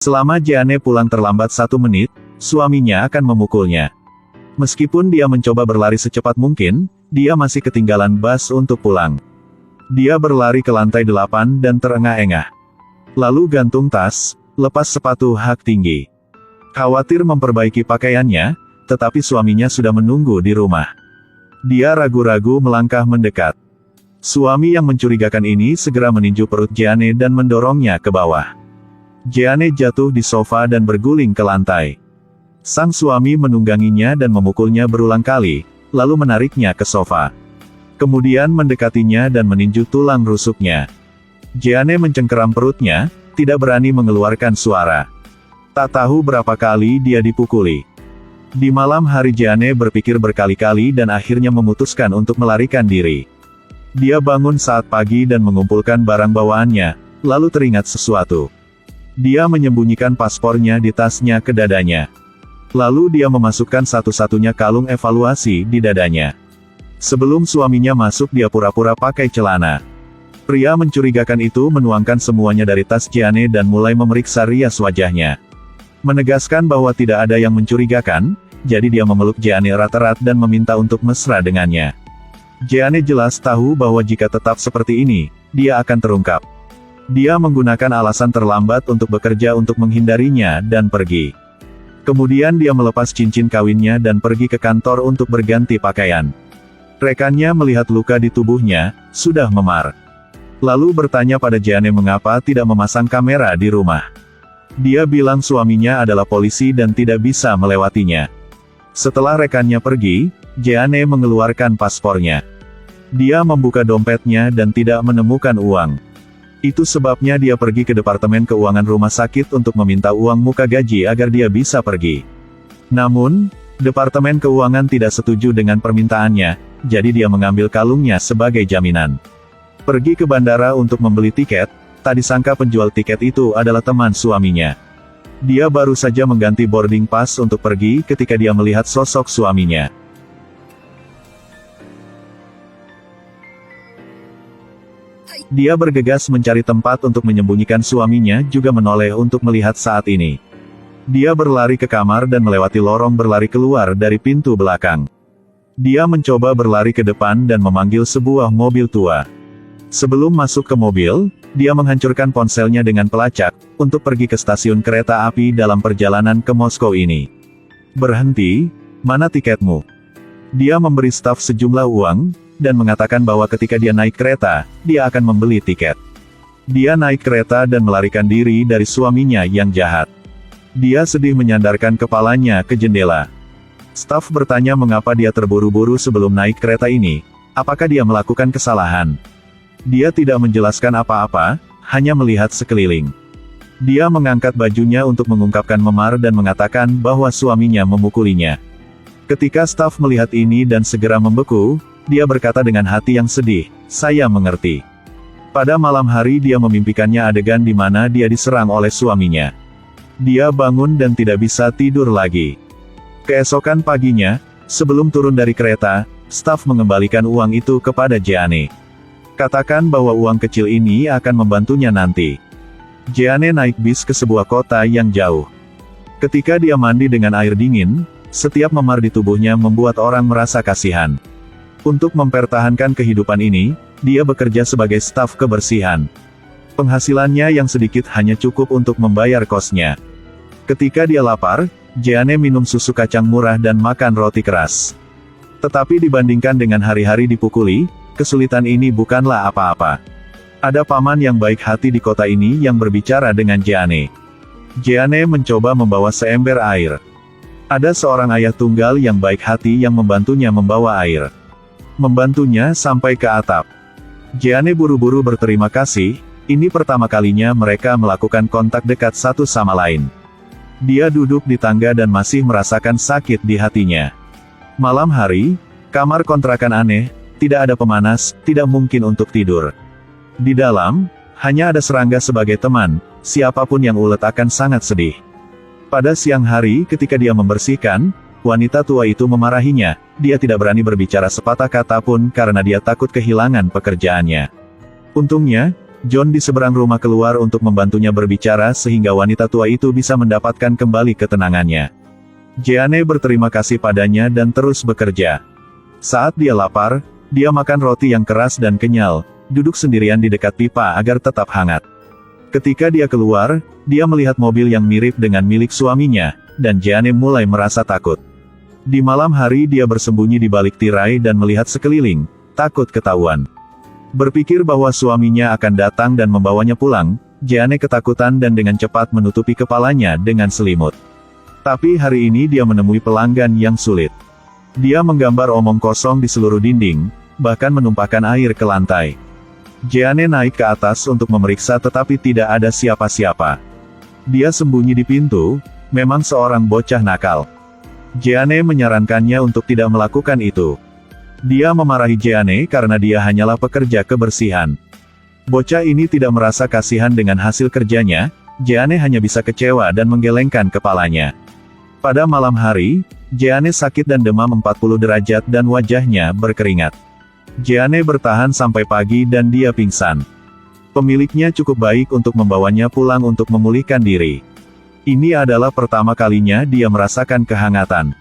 Selama Jeanne pulang terlambat 1 menit, suaminya akan memukulnya. Meskipun dia mencoba berlari secepat mungkin, dia masih ketinggalan bus untuk pulang. Dia berlari ke lantai 8 dan terengah-engah. Lalu gantung tas, lepas sepatu hak tinggi. Khawatir memperbaiki pakaiannya, tetapi suaminya sudah menunggu di rumah. Dia ragu-ragu melangkah mendekat. Suami yang mencurigakan ini segera meninju perut Jeanne dan mendorongnya ke bawah. Jeanne jatuh di sofa dan berguling ke lantai. Sang suami menungganginya dan memukulnya berulang kali, lalu menariknya ke sofa. Kemudian mendekatinya dan meninju tulang rusuknya. Jeanne mencengkeram perutnya, tidak berani mengeluarkan suara. Tak tahu berapa kali dia dipukuli. Di malam hari Jeanne berpikir berkali-kali dan akhirnya memutuskan untuk melarikan diri. Dia bangun saat pagi dan mengumpulkan barang bawaannya, lalu teringat sesuatu. Dia menyembunyikan paspornya di tasnya ke dadanya. Lalu dia memasukkan satu-satunya kalung evaluasi di dadanya. Sebelum suaminya masuk dia pura-pura pakai celana. Pria mencurigakan itu menuangkan semuanya dari tas Jeanne dan mulai memeriksa rias wajahnya. Menegaskan bahwa tidak ada yang mencurigakan, jadi dia memeluk Jeanne erat-erat dan meminta untuk mesra dengannya. Jeanne jelas tahu bahwa jika tetap seperti ini, dia akan terungkap. Dia menggunakan alasan terlambat untuk bekerja untuk menghindarinya dan pergi. Kemudian dia melepas cincin kawinnya dan pergi ke kantor untuk berganti pakaian. Rekannya melihat luka di tubuhnya, sudah memar. Lalu bertanya pada Jeanne mengapa tidak memasang kamera di rumah. Dia bilang suaminya adalah polisi dan tidak bisa melewatinya. Setelah rekannya pergi, Jeanne mengeluarkan paspornya. Dia membuka dompetnya dan tidak menemukan uang. Itu sebabnya dia pergi ke departemen keuangan rumah sakit untuk meminta uang muka gaji agar dia bisa pergi. Namun, departemen keuangan tidak setuju dengan permintaannya, jadi dia mengambil kalungnya sebagai jaminan. Pergi ke bandara untuk membeli tiket, tak disangka penjual tiket itu adalah teman suaminya. Dia baru saja mengganti boarding pass untuk pergi ketika dia melihat sosok suaminya. Dia bergegas mencari tempat untuk menyembunyikan suaminya juga menoleh untuk melihat saat ini. Dia berlari ke kamar dan melewati lorong berlari keluar dari pintu belakang. Dia mencoba berlari ke depan dan memanggil sebuah mobil tua. Sebelum masuk ke mobil, dia menghancurkan ponselnya dengan pelacak, untuk pergi ke stasiun kereta api dalam perjalanan ke Moskow ini. Berhenti, mana tiketmu? Dia memberi staf sejumlah uang, dan mengatakan bahwa ketika dia naik kereta, dia akan membeli tiket. Dia naik kereta dan melarikan diri dari suaminya yang jahat. Dia sedih menyandarkan kepalanya ke jendela. Staf bertanya mengapa dia terburu-buru sebelum naik kereta ini, apakah dia melakukan kesalahan. Dia tidak menjelaskan apa-apa, hanya melihat sekeliling. Dia mengangkat bajunya untuk mengungkapkan memar dan mengatakan bahwa suaminya memukulinya. Ketika staf melihat ini dan segera membeku, dia berkata dengan hati yang sedih, "Saya mengerti." Pada malam hari dia memimpikannya adegan di mana dia diserang oleh suaminya. Dia bangun dan tidak bisa tidur lagi. Keesokan paginya, sebelum turun dari kereta, staf mengembalikan uang itu kepada Jeanne. Katakan bahwa uang kecil ini akan membantunya nanti. Jeanne naik bis ke sebuah kota yang jauh. Ketika dia mandi dengan air dingin, setiap memar di tubuhnya membuat orang merasa kasihan. Untuk mempertahankan kehidupan ini, dia bekerja sebagai staf kebersihan. Penghasilannya yang sedikit hanya cukup untuk membayar kosnya. Ketika dia lapar, Jeanne minum susu kacang murah dan makan roti keras. Tetapi dibandingkan dengan hari-hari dipukuli, kesulitan ini bukanlah apa-apa. Ada paman yang baik hati di kota ini yang berbicara dengan Jeanne. Jeanne mencoba membawa seember air. Ada seorang ayah tunggal yang baik hati yang membantunya membawa air. Membantunya sampai ke atap. Jeanne buru-buru berterima kasih, ini pertama kalinya mereka melakukan kontak dekat satu sama lain. Dia duduk di tangga dan masih merasakan sakit di hatinya. Malam hari, kamar kontrakan aneh, tidak ada pemanas, tidak mungkin untuk tidur. Di dalam, hanya ada serangga sebagai teman, siapapun yang ulet akan sangat sedih. Pada siang hari ketika dia membersihkan, wanita tua itu memarahinya, dia tidak berani berbicara sepatah kata pun karena dia takut kehilangan pekerjaannya. Untungnya, John di seberang rumah keluar untuk membantunya berbicara sehingga wanita tua itu bisa mendapatkan kembali ketenangannya. Jeanne berterima kasih padanya dan terus bekerja. Saat dia lapar, dia makan roti yang keras dan kenyal, duduk sendirian di dekat pipa agar tetap hangat. Ketika dia keluar, dia melihat mobil yang mirip dengan milik suaminya, dan Jeanne mulai merasa takut. Di malam hari dia bersembunyi di balik tirai dan melihat sekeliling, takut ketahuan. Berpikir bahwa suaminya akan datang dan membawanya pulang, Jeanne ketakutan dan dengan cepat menutupi kepalanya dengan selimut. Tapi hari ini dia menemui pelanggan yang sulit. Dia menggambar omong kosong di seluruh dinding, bahkan menumpahkan air ke lantai. Jeanne naik ke atas untuk memeriksa tetapi tidak ada siapa-siapa. Dia sembunyi di pintu, memang seorang bocah nakal. Jeanne menyarankannya untuk tidak melakukan itu. Dia memarahi Jeanne karena dia hanyalah pekerja kebersihan. Bocah ini tidak merasa kasihan dengan hasil kerjanya, Jeanne hanya bisa kecewa dan menggelengkan kepalanya. Pada malam hari, Jeanne sakit dan demam 40 derajat dan wajahnya berkeringat. Jeanne bertahan sampai pagi dan dia pingsan. Pemiliknya cukup baik untuk membawanya pulang untuk memulihkan diri. Ini adalah pertama kalinya dia merasakan kehangatan.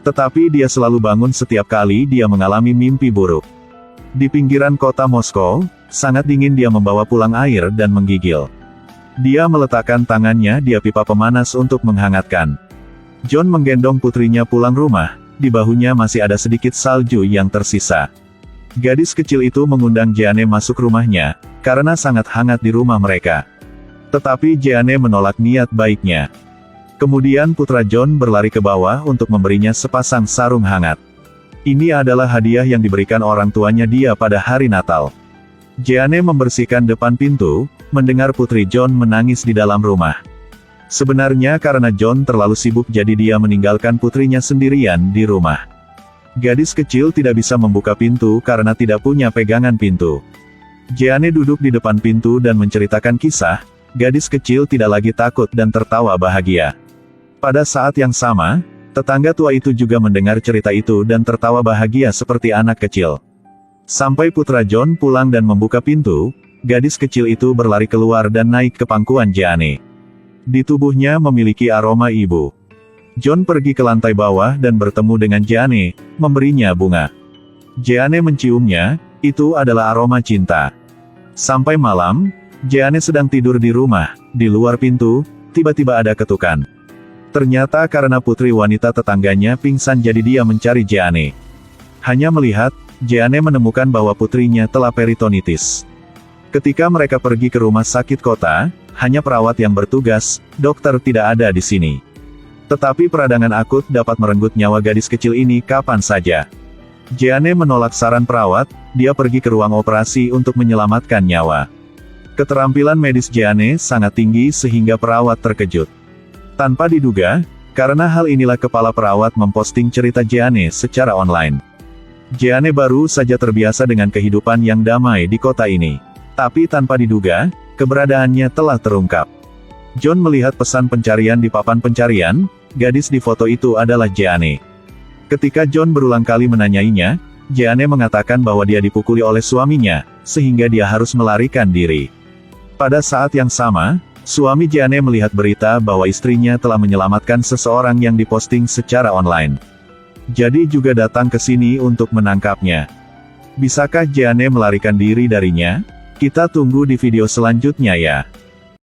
Tetapi dia selalu bangun setiap kali dia mengalami mimpi buruk. Di pinggiran kota Moskow, sangat dingin dia membawa pulang air dan menggigil. Dia meletakkan tangannya di pipa pemanas untuk menghangatkan. John menggendong putrinya pulang rumah, di bahunya masih ada sedikit salju yang tersisa. Gadis kecil itu mengundang Jeanne masuk rumahnya, karena sangat hangat di rumah mereka. Tetapi Jeanne menolak niat baiknya. Kemudian putra John berlari ke bawah untuk memberinya sepasang sarung hangat. Ini adalah hadiah yang diberikan orang tuanya dia pada hari Natal. Jeanne membersihkan depan pintu, mendengar putri John menangis di dalam rumah. Sebenarnya karena John terlalu sibuk jadi dia meninggalkan putrinya sendirian di rumah. Gadis kecil tidak bisa membuka pintu karena tidak punya pegangan pintu. Jeanne duduk di depan pintu dan menceritakan kisah, gadis kecil tidak lagi takut dan tertawa bahagia. Pada saat yang sama, tetangga tua itu juga mendengar cerita itu dan tertawa bahagia seperti anak kecil. Sampai putra John pulang dan membuka pintu, gadis kecil itu berlari keluar dan naik ke pangkuan Jeanne. Di tubuhnya memiliki aroma ibu. John pergi ke lantai bawah dan bertemu dengan Jeanne, memberinya bunga. Jeanne menciumnya, itu adalah aroma cinta. Sampai malam, Jeanne sedang tidur di rumah, di luar pintu, tiba-tiba ada ketukan. Ternyata karena putri wanita tetangganya pingsan jadi dia mencari Jeanne. Hanya melihat, Jeanne menemukan bahwa putrinya telah peritonitis. Ketika mereka pergi ke rumah sakit kota, hanya perawat yang bertugas, dokter tidak ada di sini. Tetapi peradangan akut dapat merenggut nyawa gadis kecil ini kapan saja. Jeanne menolak saran perawat, dia pergi ke ruang operasi untuk menyelamatkan nyawa. Keterampilan medis Jeanne sangat tinggi sehingga perawat terkejut. Tanpa diduga, karena hal inilah kepala perawat memposting cerita Jeanne secara online. Jeanne baru saja terbiasa dengan kehidupan yang damai di kota ini. Tapi tanpa diduga, keberadaannya telah terungkap. John melihat pesan pencarian di papan pencarian, gadis di foto itu adalah Jeanne. Ketika John berulang kali menanyainya, Jeanne mengatakan bahwa dia dipukuli oleh suaminya, sehingga dia harus melarikan diri. Pada saat yang sama, suami Jeanne melihat berita bahwa istrinya telah menyelamatkan seseorang yang diposting secara online. Jadi juga datang ke sini untuk menangkapnya. Bisakah Jeanne melarikan diri darinya? Kita tunggu di video selanjutnya ya.